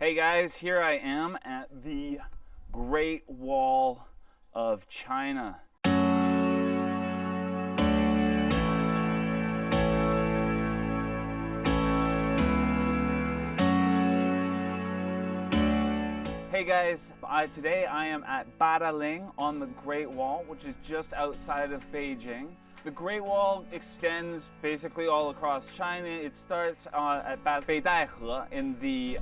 Hey guys, here I am at the Great Wall of China. Hey guys, today I am at Badaling on the Great Wall, which is just outside of Beijing. The Great Wall extends basically all across China. It starts at Badaling in the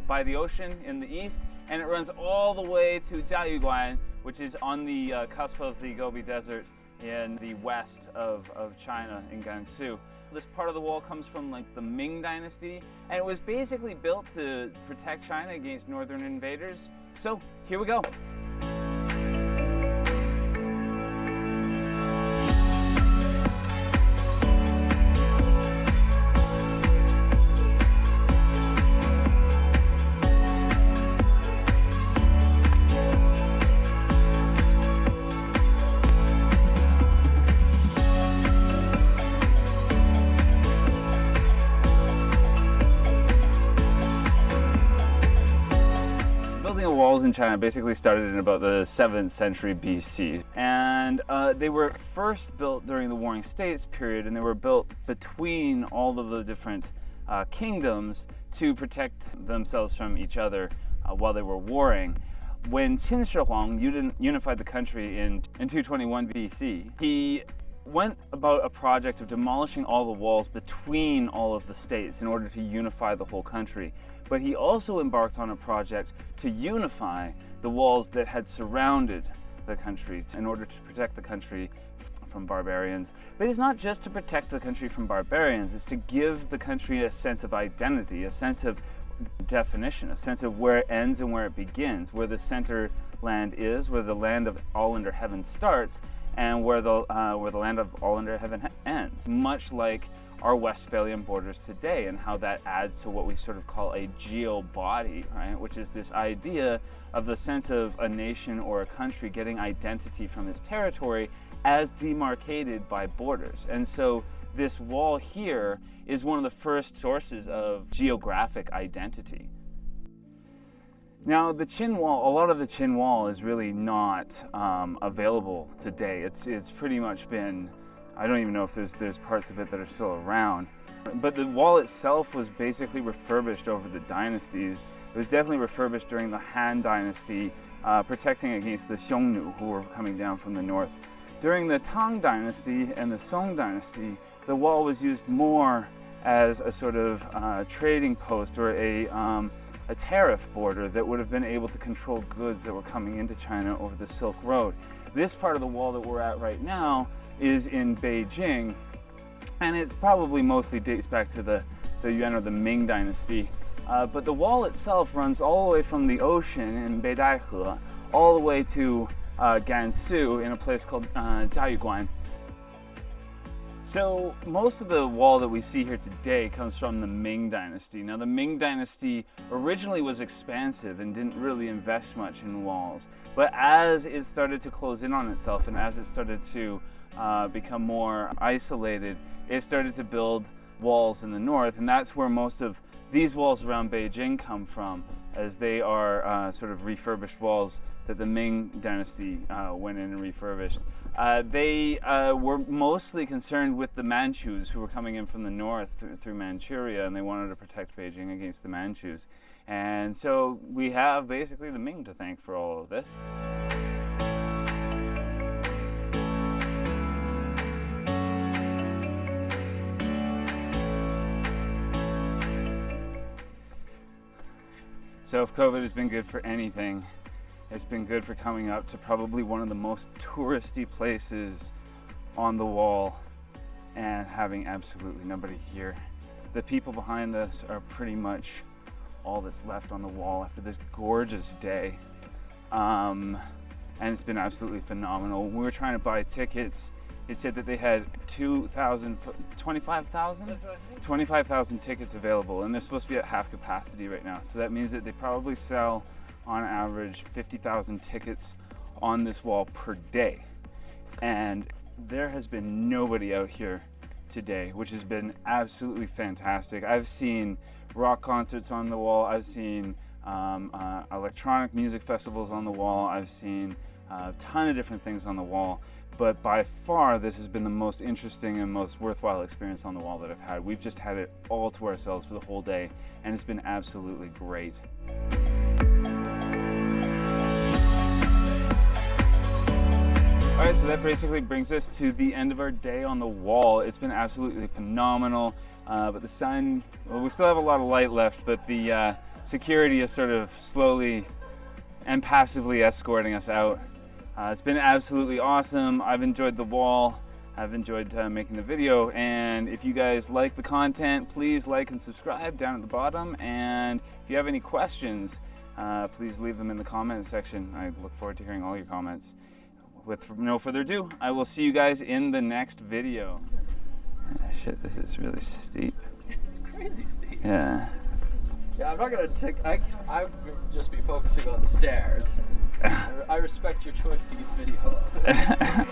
by the ocean in the east, and it runs all the way to Jiayuguan, which is on the cusp of the Gobi Desert in the west of China in Gansu. This part of the wall comes from like the Ming Dynasty, and it was basically built to protect China against northern invaders. So here we go. Building of walls in China basically started in about the 7th century BC, and they were first built during the Warring States period, and they were built between all of the different kingdoms to protect themselves from each other while they were warring. When Qin Shi Huang unified the country in 221 BC, he went about a project of demolishing all the walls between all of the states in order to unify the whole country. But he also embarked on a project to unify the walls that had surrounded the country in order to protect the country from barbarians. But it's not just to protect the country from barbarians, it's to give the country a sense of identity, a sense of definition, a sense of where it ends and where it begins, where the center land is, where the land of all under heaven starts, and where the land of all under heaven ends, much like our Westphalian borders today, and how that adds to what we sort of call a geobody, right? Which is this idea of the sense of a nation or a country getting identity from its territory as demarcated by borders. And so this wall here is one of the first sources of geographic identity. Now, the Qin Wall, a lot of the Qin Wall is really not available today. It's pretty much been, I don't even know if there's parts of it that are still around. But the wall itself was basically refurbished over the dynasties. It was definitely refurbished during the Han Dynasty, protecting against the Xiongnu, who were coming down from the north. During the Tang Dynasty and the Song Dynasty, the wall was used more as a sort of trading post, or a tariff border that would have been able to control goods that were coming into China over the Silk Road. This part of the wall that we're at right now is in Beijing, and it probably mostly dates back to the Yuan or the Ming Dynasty. But the wall itself runs all the way from the ocean in Badaling all the way to Gansu in a place called Jiayuguan. So most of the wall that we see here today comes from the Ming Dynasty. Now, the Ming Dynasty originally was expansive and didn't really invest much in walls. But as it started to close in on itself, and as it started to become more isolated, it started to build walls in the north. And that's where most of these walls around Beijing come from, as they are sort of refurbished walls that the Ming Dynasty went in and refurbished. They were mostly concerned with the Manchus, who were coming in from the north through Manchuria, and they wanted to protect Beijing against the Manchus. And so we have basically the Ming to thank for all of this. So if COVID has been good for anything, it's been good for coming up to probably one of the most touristy places on the wall and having absolutely nobody here. The people behind us are pretty much all that's left on the wall after this gorgeous day. And it's been absolutely phenomenal. When we were trying to buy tickets, it said that they had 25,000 tickets available, and they're supposed to be at half capacity right now. So that means that they probably sell on average 50,000 tickets on this wall per day. And there has been nobody out here today, which has been absolutely fantastic. I've seen rock concerts on the wall. I've seen electronic music festivals on the wall. I've seen a ton of different things on the wall, but by far this has been the most interesting and most worthwhile experience on the wall that I've had. We've just had it all to ourselves for the whole day, and it's been absolutely great. All right, so that basically brings us to the end of our day on the wall. It's been absolutely phenomenal, but the sun, well, we still have a lot of light left, but the security is sort of slowly and passively escorting us out. It's been absolutely awesome. I've enjoyed the wall. I've enjoyed making the video, and if you guys like the content, please like and subscribe down at the bottom, and if you have any questions, please leave them in the comments section. I look forward to hearing all your comments. With no further ado, I will see you guys in the next video. Shit, this is really steep. It's crazy steep. Yeah. Yeah, I'm not gonna I would just be focusing on the stairs. I respect your choice to get video.